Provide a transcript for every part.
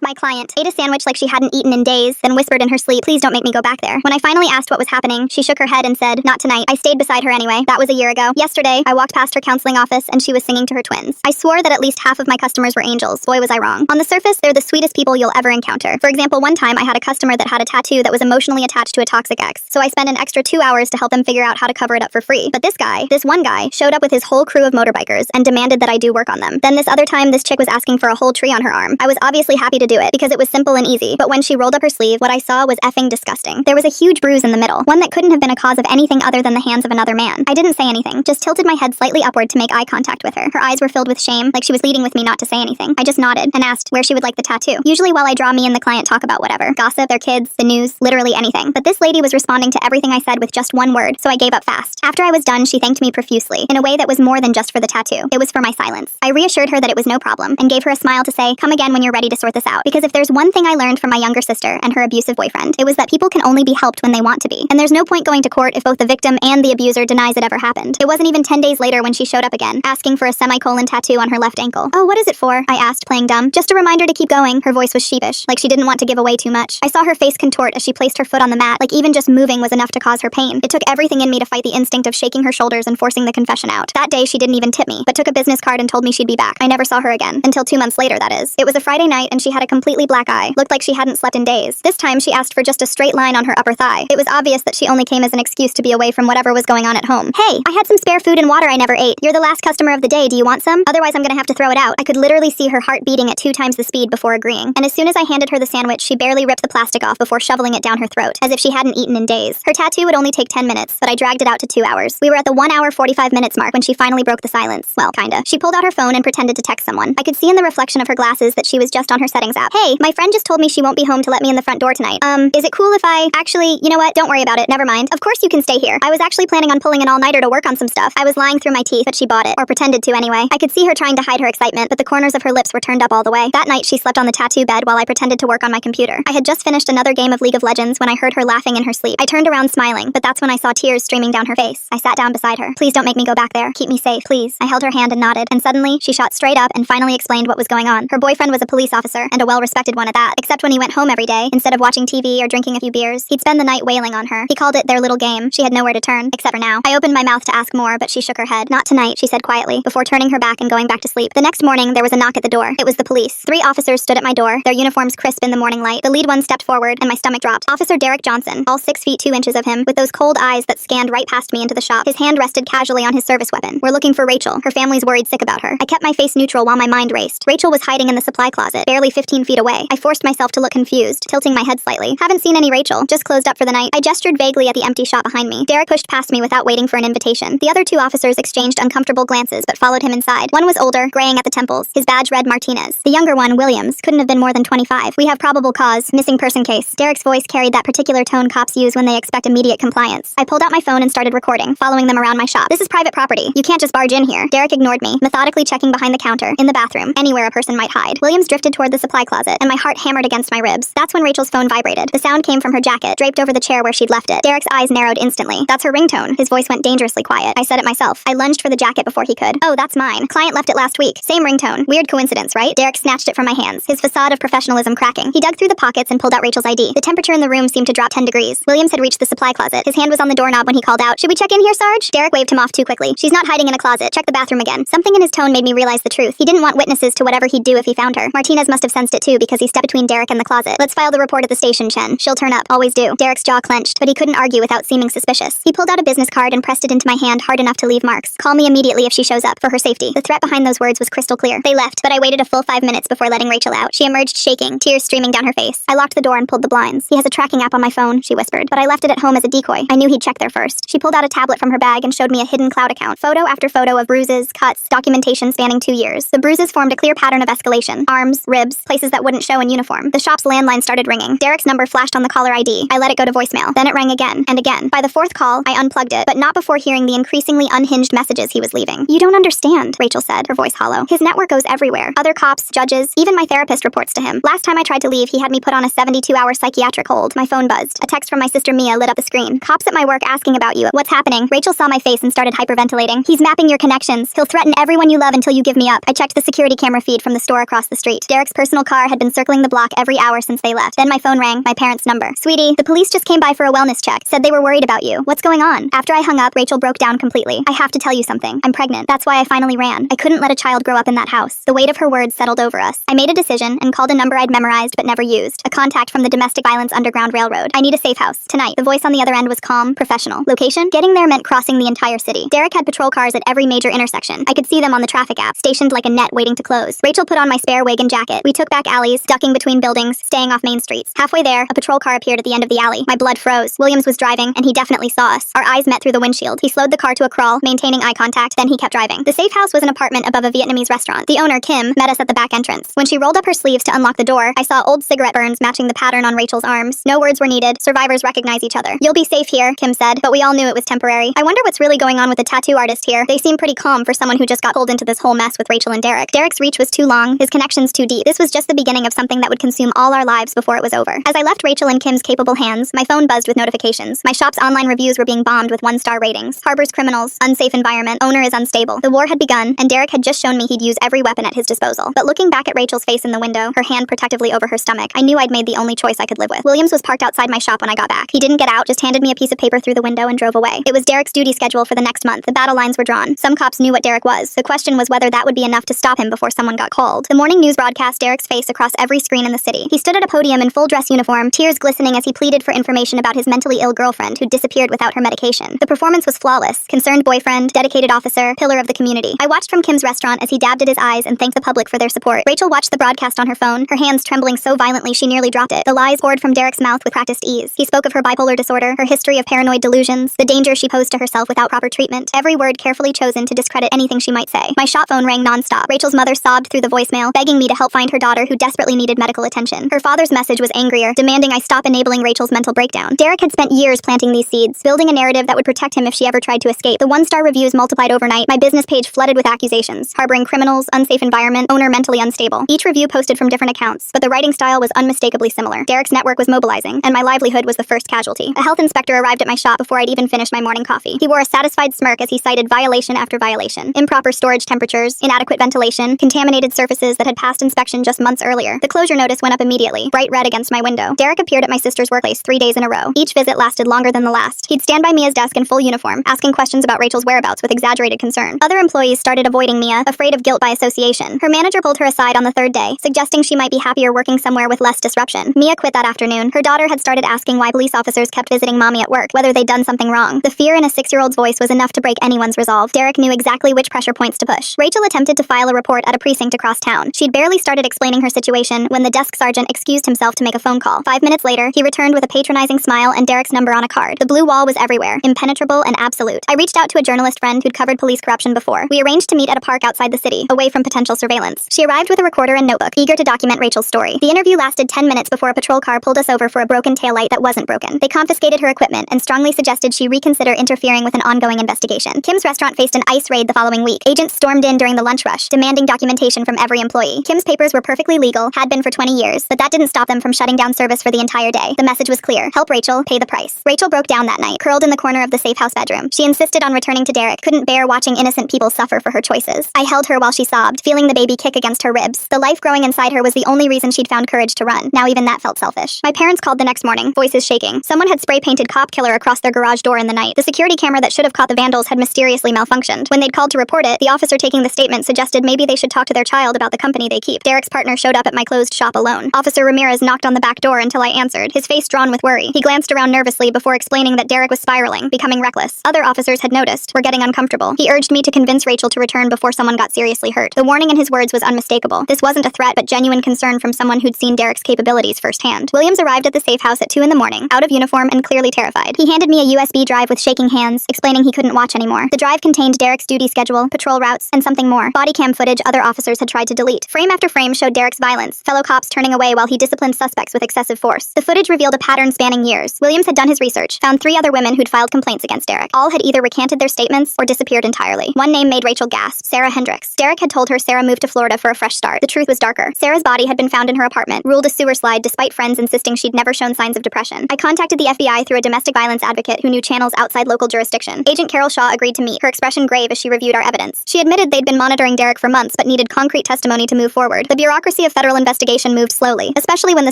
My client ate a sandwich like she hadn't eaten in days, then whispered in her sleep, "Please don't make me go back there." When I finally asked what was happening, she shook her head and said, "Not tonight." I stayed beside her anyway. That was a year ago. Yesterday, I walked past her counseling office and she was singing to her twins. I swore that at least half of my customers were angels. Boy, was I wrong. On the surface, they're the sweetest people you'll ever encounter. For example, one time I had a customer that had a tattoo that was emotionally attached to a toxic ex, so I spent an extra 2 hours to help them figure out how to cover it up for free. But this one guy, showed up with his whole crew of motorbikers and demanded that I do work on them. Then this other time, this chick was asking for a whole tree on her arm. I was obviously happy to do it because it was simple and easy, but when she rolled up her sleeve, what I saw was effing disgusting. There was a huge bruise in the middle, one that couldn't have been a cause of anything other than the hands of another man. I didn't say anything, just tilted my head slightly upward to make eye contact with her. Her eyes were filled with shame, like she was pleading with me not to say anything. I just nodded and asked where she would like the tattoo. Usually while I draw, me and the client talk about whatever. Gossip, their kids, the news, literally anything. But this lady was responding to everything I said with just one word, so I gave up fast. After I was done, she thanked me profusely, in a way that was more than just for the tattoo. It was for my silence. I reassured her that it was no problem, and gave her a smile to say, "Come again when you're ready to sort this out." Because if there's one thing I learned from my younger sister and her abusive boyfriend, it was that people can only be helped when they want to be. And there's no point going to court if both the victim and the abuser denies it ever happened. It wasn't even 10 days later when she showed up again, asking for a semicolon tattoo on her left ankle. "Oh, what is it for?" I asked, playing dumb. "Just a reminder to keep going." Her voice was sheepish, like she didn't want to give away too much. I saw her face contort as she placed her foot on the mat, like even just moving was enough to cause her pain. It took everything in me to fight the instinct of shaking her shoulders and forcing the confession out. That day, she didn't even tip me, but took a business card and told me she'd be back. I never saw her again, until 2 months later, that is. It was a Friday night and she had a completely black eye. Looked like she hadn't slept in days. This time, she asked for just a straight line on her upper thigh. It was obvious that she only came as an excuse to be away from whatever was going on at home. "Hey, I had some spare food and water I never ate. You're the last customer of the day. Do you want some? Otherwise, I'm gonna have to throw it out." I could literally see her heart beating at 2 times the speed before agreeing. And as soon as I handed her the sandwich, she barely ripped the plastic off before shoveling it down her throat, as if she hadn't eaten in days. Her tattoo would only take 10 minutes, but I dragged it out to 2 hours. We were at the 1 hour 45 minutes mark when she finally broke the silence. Well, kinda. She pulled out her phone and pretended to text someone. I could see in the reflection of her glasses that she was just on her settings app. "Hey, my friend just told me she won't be home to let me in the front door tonight. Is it cool if actually, you know what? Don't worry about it. Never mind. Of course you can stay here. I was actually planning on pulling an all-nighter to work on some stuff." I was lying through my teeth, but she bought it, or pretended to anyway. I could see her trying to hide her excitement, but the corners of her lips were turned up all the way. That night, she slept on the tattoo bed while I pretended to work on my computer. I had just finished another game of League of Legends when I heard her laughing in her sleep. I turned around smiling, but that's when I saw tears streaming down her face. I sat down beside her. "Please don't make me go back there. Keep me safe, please." I held her hand and nodded, and suddenly, she shot straight up and finally explained what was going on. Her boyfriend was a police officer, and a well-respected one at that, except when he went home every day, instead of watching TV or drinking a few beers, he'd spend the night wailing on her. He called it their little game. She had nowhere to turn, except for now. I opened my mouth to ask more, but she shook her head. "Not tonight," she said quietly, before turning her back and going back to sleep. The next morning, there was a knock at the door. It was the police. 3 officers stood at my door, their uniforms crisp in the morning light. The lead one stepped forward, and my stomach dropped. Officer Derek Johnson, all 6 feet 2 inches of him, with those cold eyes that scanned right past me into the shop. His hand rested casually on his service weapon. "We're looking for Rachel. Her family's worried sick about her." I kept my face neutral while my mind raced. Rachel was hiding in the supply closet, barely 15 feet away. I forced myself to look confused, tilting my head slightly. "Haven't seen any Rachel. Just closed up for the night." I gestured vaguely at the empty shop behind me. Derek pushed past me without waiting for an invitation. The other 2 officers exchanged uncomfortable glances but followed him inside. One was older, graying at the temples. His badge read Martinez. The younger one, Williams, couldn't have been more than 25. "We have probable cause. Missing person case." Derek's voice carried that particular tone cops use when they expect immediate compliance. I pulled out my phone and started recording, following them around my shop. "This is private property. You can't just barge in here." Derek ignored me, methodically checking behind the counter, in the bathroom, anywhere a person might hide. Williams drifted toward the supply closet, and my heart hammered against my ribs. That's when Rachel's phone vibrated. The sound came from her jacket, draped over the chair where she'd left it. Derek's eyes narrowed instantly. "That's her ringtone." His voice went dangerously quiet. I said it myself. I lunged for the jacket before he could. "Oh, that's mine. Client left it last week. Same ringtone. Weird coincidence, right?" Derek snatched it from my hands, his facade of professionalism cracking. He dug through the pockets and pulled out Rachel's ID. The temperature in the room seemed to drop 10 degrees. Williams had reached the supply closet. His hand was on the doorknob when he called out, "Should we check in here, Sarge?" Derek waved him off too quickly. "She's not hiding in a closet. Check the bathroom again." Something in his tone made me realize the truth. He didn't want witnesses to whatever he'd do if he found her. Martinez must have sensed it too because he stepped between Derek and the closet. "Let's file the report at the station, Chen. She'll turn up. Always do." Derek's jaw clenched, but he couldn't argue without seeming suspicious. He pulled out a business card and pressed it into my hand hard enough to leave marks. "Call me immediately if she shows up, for her safety." The threat behind those words was crystal clear. They left, but I waited a full 5 minutes before letting Rachel out. She emerged shaking, tears streaming down her face. I locked the door and pulled the blinds. "He has a tracking app on my phone," she whispered, "but I left it at home as a decoy. I knew he'd check there first." She pulled out a tablet from her bag and showed me a hidden cloud account. Photo after photo of bruises, cuts, documentation spanning 2 years. The bruises formed a clear pattern of escalation. Arms, ribs, places that wouldn't show in uniform. The shop's landline started ringing. Derek's number flashed on the caller ID. I let it go to voicemail. Then it rang again and again. By the 4th call, I unplugged it, but not before hearing the increasingly unhinged messages he was leaving. "You don't understand," Rachel said, her voice hollow. "His network goes everywhere. Other cops, judges, even my therapist reports to him. Last time I tried to leave, he had me put on a 72-hour psychiatric hold." My phone buzzed. A text from my sister Mia lit up the screen. "Cops at my work asking about you. What's happening?" Rachel saw my face and started hyperventilating. "He's mapping your connections. He'll threaten everyone you love until you give me up." I checked the security camera feed from the store across the street. Derek's personal car car had been circling the block every hour since they left. Then my phone rang, my parents' number. Sweetie, the police just came by for a wellness check. Said they were worried about you. What's going on? After I hung up, Rachel broke down completely. I have to tell you something. I'm pregnant. That's why I finally ran. I couldn't let a child grow up in that house. The weight of her words settled over us. I made a decision and called a number I'd memorized but never used. A contact from the Domestic Violence Underground Railroad. I need a safe house. Tonight. The voice on the other end was calm, professional. Location? Getting there meant crossing the entire city. Derek had patrol cars at every major intersection. I could see them on the traffic app, stationed like a net waiting to close. Rachel put on my spare wig and jacket. We took back alleys, ducking between buildings, staying off main streets. Halfway there, a patrol car appeared at the end of the alley. My blood froze. Williams was driving, and he definitely saw us. Our eyes met through the windshield. He slowed the car to a crawl, maintaining eye contact, then he kept driving. The safe house was an apartment above a Vietnamese restaurant. The owner, Kim, met us at the back entrance. When she rolled up her sleeves to unlock the door, I saw old cigarette burns matching the pattern on Rachel's arms. No words were needed. Survivors recognize each other. You'll be safe here, Kim said, but we all knew it was temporary. I wonder what's really going on with the tattoo artist here. They seem pretty calm for someone who just got pulled into this whole mess with Rachel and Derek. Derek's reach was too long, his connections too deep. This was just the beginning of something that would consume all our lives before it was over. As I left Rachel in Kim's capable hands, my phone buzzed with notifications. My shop's online reviews were being bombed with 1-star ratings. Harbors criminals, unsafe environment, owner is unstable. The war had begun, and Derek had just shown me he'd use every weapon at his disposal. But looking back at Rachel's face in the window, her hand protectively over her stomach, I knew I'd made the only choice I could live with. Williams was parked outside my shop when I got back. He didn't get out, just handed me a piece of paper through the window and drove away. It was Derek's duty schedule for the next month. The battle lines were drawn. Some cops knew what Derek was. The question was whether that would be enough to stop him before someone got called. The morning news broadcast Derek's face across every screen in the city. He stood at a podium in full dress uniform, tears glistening as he pleaded for information about his mentally ill girlfriend who disappeared without her medication. The performance was flawless. Concerned boyfriend, dedicated officer, pillar of the community. I watched from Kim's restaurant as he dabbed at his eyes and thanked the public for their support. Rachel watched the broadcast on her phone, her hands trembling so violently she nearly dropped it. The lies poured from Derek's mouth with practiced ease. He spoke of her bipolar disorder, her history of paranoid delusions, the danger she posed to herself without proper treatment. Every word carefully chosen to discredit anything she might say. My shop phone rang nonstop. Rachel's mother sobbed through the voicemail, begging me to help find her daughter who desperately needed medical attention. Her father's message was angrier, demanding I stop enabling Rachel's mental breakdown. Derek had spent years planting these seeds, building a narrative that would protect him if she ever tried to escape. The 1-star reviews multiplied overnight. My business page flooded with accusations, harboring criminals, unsafe environment, owner mentally unstable. Each review posted from different accounts, but the writing style was unmistakably similar. Derek's network was mobilizing, and my livelihood was the first casualty. A health inspector arrived at my shop before I'd even finished my morning coffee. He wore a satisfied smirk as he cited violation after violation. Improper storage temperatures, inadequate ventilation, contaminated surfaces that had passed inspection just months earlier. The closure notice went up immediately, bright red against my window. Derek appeared at my sister's workplace 3 days in a row. Each visit lasted longer than the last. He'd stand by Mia's desk in full uniform, asking questions about Rachel's whereabouts with exaggerated concern. Other employees started avoiding Mia, afraid of guilt by association. Her manager pulled her aside on the 3rd day, suggesting she might be happier working somewhere with less disruption. Mia quit that afternoon. Her daughter had started asking why police officers kept visiting mommy at work, whether they'd done something wrong. The fear in a 6-year-old's voice was enough to break anyone's resolve. Derek knew exactly which pressure points to push. Rachel attempted to file a report at a precinct across town. She'd barely started explaining her situation when the desk sergeant excused himself to make a phone call. 5 minutes later, he returned with a patronizing smile and Derek's number on a card. The blue wall was everywhere, impenetrable and absolute. I reached out to a journalist friend who'd covered police corruption before. We arranged to meet at a park outside the city, away from potential surveillance. She arrived with a recorder and notebook, eager to document Rachel's story. The interview lasted 10 minutes before a patrol car pulled us over for a broken taillight that wasn't broken. They confiscated her equipment and strongly suggested she reconsider interfering with an ongoing investigation. Kim's restaurant faced an ICE raid the following week. Agents stormed in during the lunch rush, demanding documentation from every employee. Kim's papers were perfectly legal, had been for 20 years, but that didn't stop them from shutting down service for the entire day. The message was clear. Help Rachel, pay the price. Rachel broke down that night, curled in the corner of the safe house bedroom. She insisted on returning to Derek, couldn't bear watching innocent people suffer for her choices. I held her while she sobbed, feeling the baby kick against her ribs. The life growing inside her was the only reason she'd found courage to run. Now even that felt selfish. My parents called the next morning, voices shaking. Someone had spray-painted cop killer across their garage door in the night. The security camera that should have caught the vandals had mysteriously malfunctioned. When they'd called to report it, the officer taking the statement suggested maybe they should talk to their child about the company they keep. Derek's partner showed up at my closed shop alone. Officer Ramirez knocked on the back door until I answered, his face drawn with worry. He glanced around nervously before explaining that Derek was spiraling, becoming reckless. Other officers had noticed, were getting uncomfortable. He urged me to convince Rachel to return before someone got seriously hurt. The warning in his words was unmistakable. This wasn't a threat, but genuine concern from someone who'd seen Derek's capabilities firsthand. Williams arrived at the safe house at 2 a.m, out of uniform and clearly terrified. He handed me a USB drive with shaking hands, explaining he couldn't watch anymore. The drive contained Derek's duty schedule, patrol routes, and something more. Body cam footage other officers had tried to delete. Frame after frame showed Derek's violence, fellow cops turning away while he disciplined suspects with excessive force. The footage revealed a pattern spanning years. Williams had done his research, found 3 other women who'd filed complaints against Derek. All had either recanted their statements or disappeared entirely. One name made Rachel gasp, Sarah Hendricks. Derek had told her Sarah moved to Florida for a fresh start. The truth was darker. Sarah's body had been found in her apartment, ruled a sewer slide despite friends insisting she'd never shown signs of depression. I contacted the FBI through a domestic violence advocate who knew channels outside local jurisdiction. Agent Carol Shaw agreed to meet, her expression grave as she reviewed our evidence. She admitted they'd been monitoring Derek for months but needed concrete testimony to move forward. The bureaucracy of federal investigation moved slowly, especially when the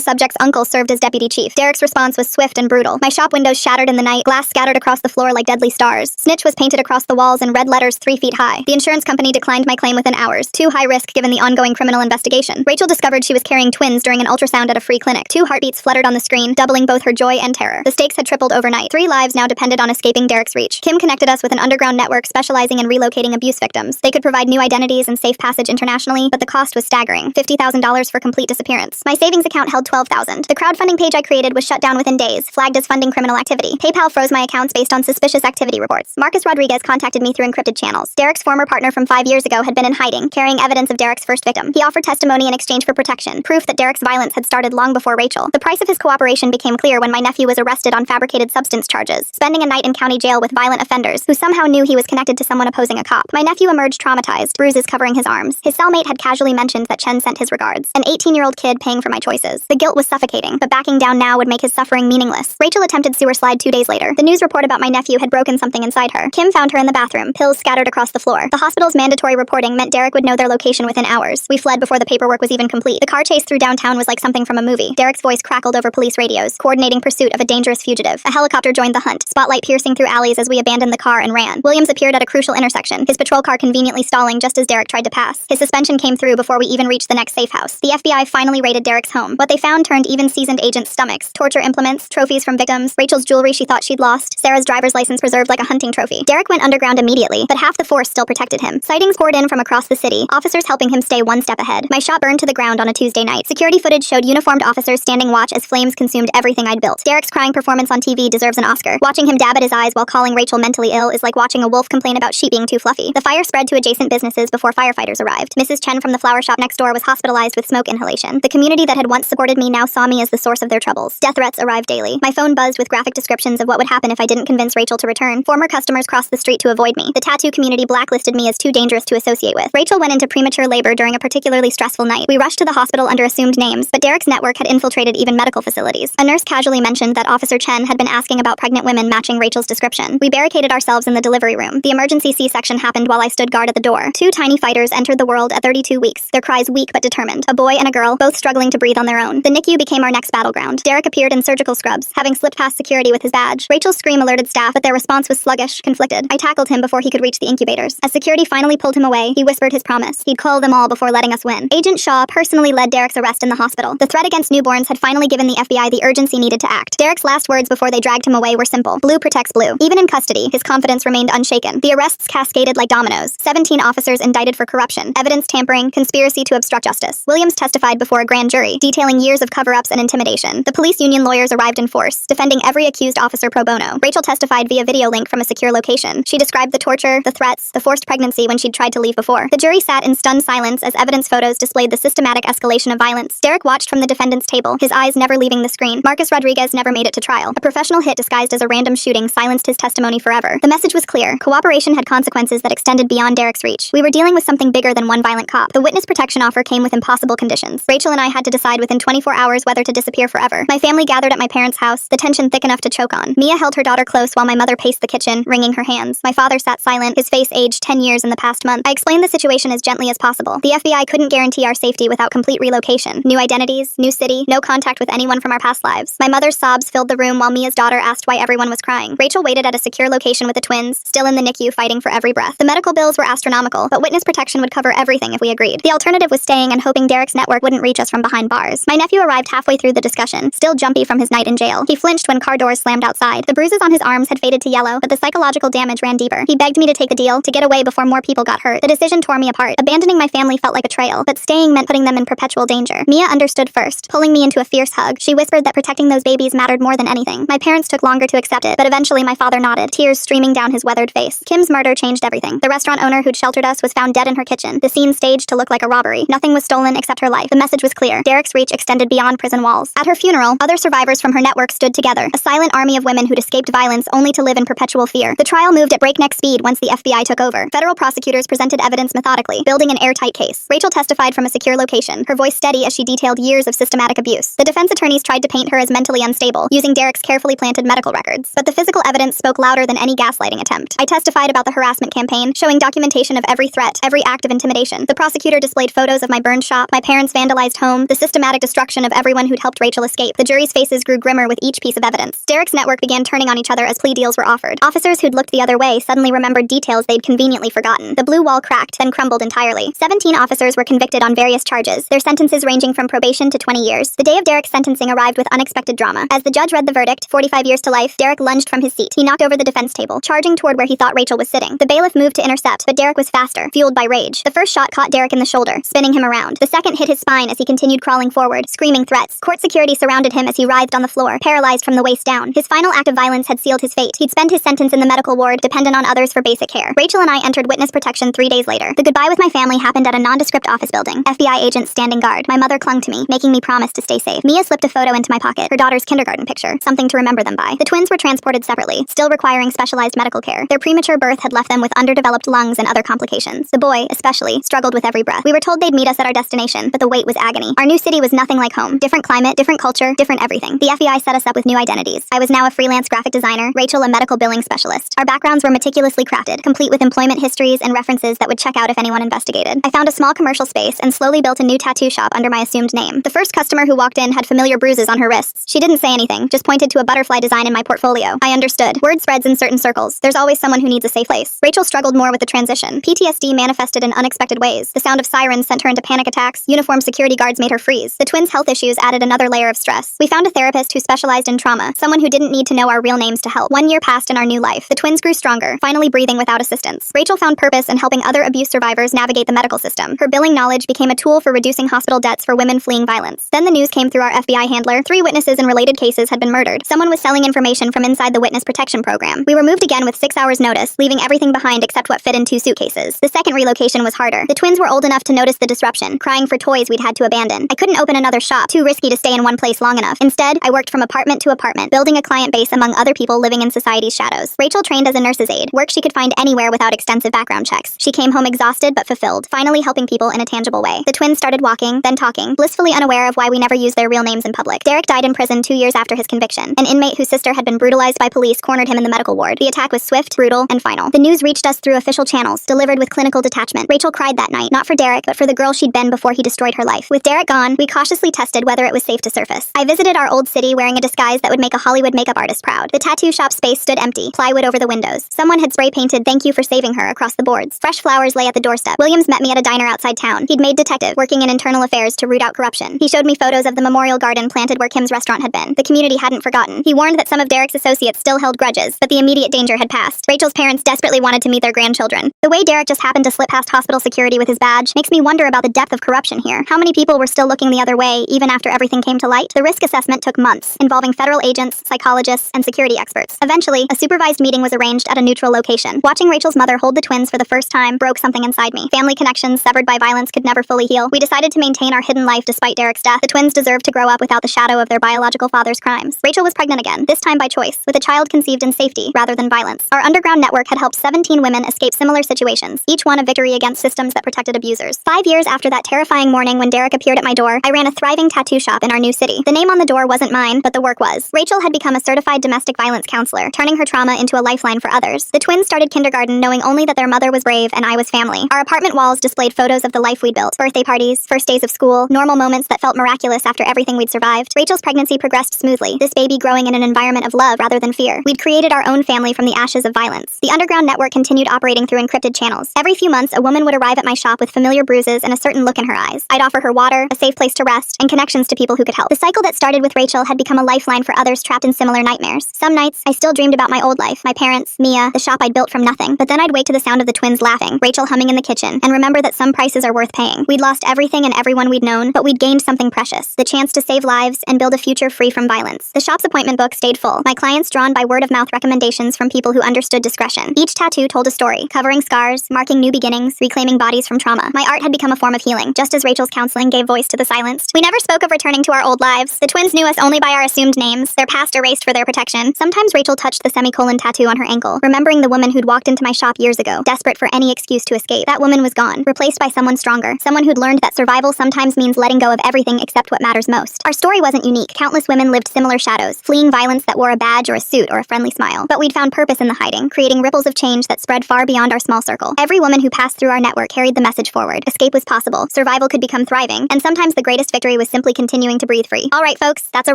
subject's uncle served as deputy chief. Derek's response was swift and brutal. My shop windows shattered in the night, glass scattered across the floor like deadly stars. Snitch was painted across the walls in red letters 3 feet high. The insurance company declined my claim within hours, too high risk given the ongoing criminal investigation. Rachel discovered she was carrying twins during an ultrasound at a free clinic. 2 heartbeats fluttered on the screen, doubling both her joy and terror. The stakes had tripled overnight. 3 lives now depended on escaping Derek's reach. Kim connected us with an underground network specializing in relocating abuse victims. They could provide new identities and safe passage internationally, but the cost was staggering. $50,000 for complete disappearance. My savings account held $12,000. The crowdfunding page I created was shut down within days, flagged as funding criminal activity. PayPal froze my accounts based on suspicious activity reports. Marcus Rodriguez contacted me through encrypted channels. Derek's former partner from 5 years ago had been in hiding, carrying evidence of Derek's first victim. He offered testimony in exchange for protection, proof that Derek's violence had started long before Rachel. The price of his cooperation became clear when my nephew was arrested on fabricated substance charges, spending a night in county jail with violent offenders who somehow knew he was connected to someone opposing a cop. My nephew emerged traumatized, bruises covering his arms. His cellmate had casually mentioned that Chen sent his regards. An 18-year-old kid paying for my choices. The guilt was suffocating, but backing down now would make his suffering meaningless. Rachel attempted sewer slide 2 days later. The news report about my nephew had broken something inside her. Kim found her in the bathroom, pills scattered across the floor. The hospital's mandatory reporting meant Derek would know their location within hours. We fled before the paperwork was even complete. The car chase through downtown was like something from a movie. Derek's voice crackled over police radios, coordinating pursuit of a dangerous fugitive. A helicopter joined the hunt, spotlight piercing through alleys as we abandoned the car and ran. Williams appeared at a crucial intersection, his patrol car conveniently stalling just as Derek tried to pass. His suspension came through before we even reached the next safe house. The FBI finally raided Derek's home. What they found turned even seasoned agents' stomachs. Torture implements, trophies from victims, Rachel's jewelry she thought she'd lost, Sarah's driver's license preserved like a hunting trophy. Derek went underground immediately, but half the force still protected him. Sightings poured in from across the city, officers helping him stay one step ahead. My shop burned to the ground on a Tuesday night. Security footage showed uniformed officers standing watch as flames consumed everything I'd built. Derek's crying performance on TV deserves an Oscar. Watching him dab at his eyes while calling Rachel mentally ill is like watching a wolf complain about sheep being too fluffy. The fire spread to adjacent businesses before firefighters arrived. Mrs. Chen from the flower shop next door was hospitalized with smoke inhalation. The community that had once supported me now saw me as the source of their troubles. Death threats arrived daily. My phone buzzed with graphic descriptions of what would happen if I didn't convince Rachel to return. Former customers crossed the street to avoid me. The tattoo community blacklisted me as too dangerous to associate with. Rachel went into premature labor during a particularly stressful night. We rushed to the hospital under assumed names, but Derek's network had infiltrated even medical facilities. A nurse casually mentioned that Officer Chen had been asking about pregnant women matching Rachel's description. We barricaded ourselves in the delivery room. The emergency C-section happened while I stood guard at the door. 2 tiny fighters entered the world at 32 weeks, their cries weak but determined. A boy and a girl, both struggling to breathe on their own. The NICU became our next battleground. Derek appeared in surgical scrubs, having slipped past security with his badge. Rachel's scream alerted staff, but their response was sluggish, conflicted. I tackled him before he could reach the incubators. As security finally pulled him away, he whispered his promise. He'd cull them all before letting us win. Agent Shaw personally led Derek's arrest in the hospital. The threat against newborns had finally given the FBI the urgency needed to act. Derek's last words before they dragged him away were simple. Blue protects blue. Even in custody, his confidence remained unshaken. The arrests cascaded like dominoes. 17 officers indicted for corruption, evidence tampering, conspiracy to obstruct justice. Williams testified before a grand jury, detailing years of cover-ups and intimidation. The police union lawyers arrived in force, defending every accused officer pro bono. Rachel testified via video link from a secure location. She described the torture, the threats, the forced pregnancy when she'd tried to leave before. The jury sat in stunned silence as evidence photos displayed the systematic escalation of violence. Derek watched from the defendant's table, his eyes never leaving the screen. Marcus Rodriguez never made it to trial. A professional hit disguised as a random shooting silenced his testimony forever. The message was clear. Cooperation had consequences that extended beyond Derek's reach. We were dealing with something bigger than one violent cop. The witness protection offer came with impossible conditions. Rachel and I had to decide within 24 hours whether to disappear forever. My family gathered at my parents' house, the tension thick enough to choke on. Mia held her daughter close while my mother paced the kitchen, wringing her hands. My father sat silent, his face aged 10 years in the past month. I explained the situation as gently as possible. The FBI couldn't guarantee our safety without complete relocation. New identities, new city, no contact with anyone from our past lives. My mother's sobs filled the room while Mia's daughter asked why everyone was crying. Rachel waited at a secure location with the twins, still in the NICU fighting for every breath. The medical bills were astronomical, but witness protection would cover everything if we agreed. The alternative was staying and hoping Derek's network wouldn't reach us from behind bars. My nephew arrived halfway through the discussion, still jumpy from his night in jail. He flinched when car doors slammed outside. The bruises on his arms had faded to yellow, but the psychological damage ran deeper. He begged me to take the deal, to get away before more people got hurt. The decision tore me apart. Abandoning my family felt like a betrayal, but staying meant putting them in perpetual danger. Mia understood first, pulling me into a fierce hug. She whispered that protecting those babies mattered more than anything. My parents took longer to accept it, but eventually my father nodded, tears streaming down his weathered face. Kim's murder changed everything. The restaurant owner who'd sheltered us was found dead in her kitchen, the scene staged to look like a robbery. Nothing was stolen except her life. The message was clear. Derek's reach extended beyond prison walls. At her funeral, other survivors from her network stood together, a silent army of women who'd escaped violence only to live in perpetual fear. The trial moved at breakneck speed once the FBI took over. Federal prosecutors presented evidence methodically, building an airtight case. Rachel testified from a secure location, her voice steady as she detailed years of systematic abuse. The defense attorneys tried to paint her as mentally unstable, using Derek's carefully planted medical records. But the physical evidence spoke louder than any gaslighting attempt. I testified about the harassment campaign, showing documentation of every threat, every act of intimidation. The prosecutor displayed photos of my burned shop, shop, my parents' vandalized home, the systematic destruction of everyone who'd helped Rachel escape. The jury's faces grew grimmer with each piece of evidence. Derek's network began turning on each other as plea deals were offered. Officers who'd looked the other way suddenly remembered details they'd conveniently forgotten. The blue wall cracked, then crumbled entirely. 17 officers were convicted on various charges, their sentences ranging from probation to 20 years. The day of Derek's sentencing arrived with unexpected drama. As the judge read the verdict, 45 years to life, Derek lunged from his seat. He knocked over the defense table, charging toward where he thought Rachel was sitting. The bailiff moved to intercept, but Derek was faster, fueled by rage. The first shot caught Derek in the shoulder, spinning him around. The second hit his spine as he continued crawling forward, screaming threats. Court security surrounded him as he writhed on the floor, paralyzed from the waist down. His final act of violence had sealed his fate. He'd spend his sentence in the medical ward, dependent on others for basic care. Rachel and I entered witness protection 3 days later. The goodbye with my family happened at a nondescript office building. FBI agents standing guard. My mother clung to me, making me promise to stay safe. Mia slipped a photo into my pocket, her daughter's kindergarten picture, something to remember them by. The twins were transported separately, still requiring specialized medical care. Their premature birth had left them with underdeveloped lungs and other complications. The boy, especially, struggled with every breath. We were told they'd meet us at our destination, but the wait was agony. Our new city was nothing like home. Different climate, different culture, different everything. The FBI set us up with new identities. I was now a freelance graphic designer, Rachel a medical billing specialist. Our backgrounds were meticulously crafted, complete with employment histories and references that would check out if anyone investigated. I found a small commercial space and slowly built a new tattoo shop under my assumed name. The first customer who walked in had familiar bruises on her wrists. She didn't say anything, just pointed to a butterfly design in my portfolio. I understood. Word spreads in certain circles. There's always someone who needs a safe place. Rachel struggled more with the transition. PTSD manifested in unexpected ways. The sound of sirens sent her into panic attacks. Uniformed security guards made her freeze. The twins' health issues added another layer of stress. We found a therapist who specialized in trauma, someone who didn't need to know our real names to help. 1 year passed in our new life. The twins grew stronger, finally breathing without assistance. Rachel found purpose in helping other abuse survivors navigate the medical system. Her billing knowledge became a tool for reducing hospital debts for women fleeing violence. Then the news came through our FBI handler. 3 witnesses in related cases had been murdered. Someone was selling information from inside the witness protection program. We were moved again with 6 hours notice, leaving everything behind except what fit in 2 suitcases. The second relocation was harder. The twins were old enough to notice the disruption, crying for toys we'd had to abandon. I couldn't open another shop, too risky to stay in one place long enough. Instead, I worked from apartment to apartment, building a client base among other people living in society's shadows. Rachel trained as a nurse's aide, work she could find anywhere without extensive background checks. She came home exhausted but fulfilled, finally helping people in a tangible way. The twins started walking, then talking, blissfully unaware of why we never used their real names in public. Derek died in prison 2 years after his conviction. An inmate whose sister had been brutalized by police cornered him in the medical ward. The attack was swift, brutal, and final. The news reached us through official channels, delivered with clinical detachment. Rachel cried that night, not for Derek, but for the girl she'd been before he destroyed her life. With Derek gone, we cautiously tested whether it was safe to surface. I visited our old city wearing a disguise that would make a Hollywood makeup artist proud. The tattoo shop space stood empty, plywood over the windows. Someone had spray painted "Thank you for saving her" across the boards. Fresh flowers lay at the doorstep. Williams met me at a diner outside town. He'd made detective, working in internal affairs to root out corruption. He showed me photos of the memorial garden planted where Kim's restaurant had been. The community hadn't forgotten. He warned that some of Derek's associates still held grudges, but the immediate danger had passed. Rachel's parents desperately wanted to meet their grandchildren. The way Derek just happened to slip past hospital security with his badge makes me wonder about the depth of corruption here. How many people were still looking the other way even after everything came to light? The risk assessment took months, involving federal agents, psychologists, and security experts. Eventually, a supervised meeting was arranged at a neutral location. Watching Rachel's mother hold the twins for the first time broke something inside me. Family connections severed by violence could never fully heal. We decided to maintain our hidden life despite Derek's death. The twins deserved to grow up without the shadow of their biological father's crimes. Rachel was pregnant again, this time by choice, with a child conceived in safety rather than violence. Our underground network had helped 17 women escape similar situations, each one a victory against systems that protected abusers. 5 years after that terrifying morning when Derek appeared at my door, I ran a thriving tattoo shop in our new city. The name on the door wasn't mine, but the work was. Rachel had become a certified domestic violence counselor, turning her trauma into a lifeline for others. The twins started kindergarten knowing only that their mother was brave and I was family. Our apartment walls displayed photos of the life we'd built. Birthday parties, first days of school, normal moments that felt miraculous after everything we'd survived. Rachel's pregnancy progressed smoothly, this baby growing in an environment of love rather than fear. We'd created our own family from the ashes of violence. The underground network continued operating through encrypted channels. Every few months, a woman would arrive at my shop with familiar bruises and a certain look in her eyes. I'd offer her water, a safe place to rest, and connections to people who could help. The cycle that started with Rachel had become a lifeline for others trapped in similar nightmares. Some nights, I still dreamed about my old life, my parents, Mia, the shop I'd built from nothing. But then I'd wake to the sound of the twins laughing, Rachel humming in the kitchen, and remember that some prices are worth paying. We'd lost everything and everyone we'd known, but we'd gained something precious, the chance to save lives and build a future free from violence. The shop's appointment book stayed full, my clients drawn by word-of-mouth recommendations from people who understood discretion. Each tattoo told a story, covering scars, marking new beginnings, reclaiming bodies from trauma. My art had become a form of healing, just as Rachel's counseling gave voice to the silenced. We never spoke of returning to our old lives. The twins knew us only by our assumed names, their past erased for their protection. Sometimes Rachel touched the semicolon tattoo on her ankle, remembering the woman who'd walked into my shop years ago, desperate for any excuse to escape. That woman was gone, replaced by someone stronger, someone who'd learned that survival sometimes means letting go of everything except what matters most. Our story wasn't unique. Countless women lived similar shadows, fleeing violence that wore a badge or a suit or a friendly smile. But we'd found purpose in the hiding, creating ripples of change that spread far beyond our small circle. Every woman who passed through our network carried the message forward. Escape was possible. Survival rival could become thriving, and sometimes the greatest victory was simply continuing to breathe free. Alright folks, that's a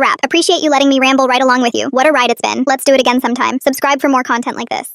wrap. Appreciate you letting me ramble right along with you. What a ride it's been. Let's do it again sometime. Subscribe for more content like this.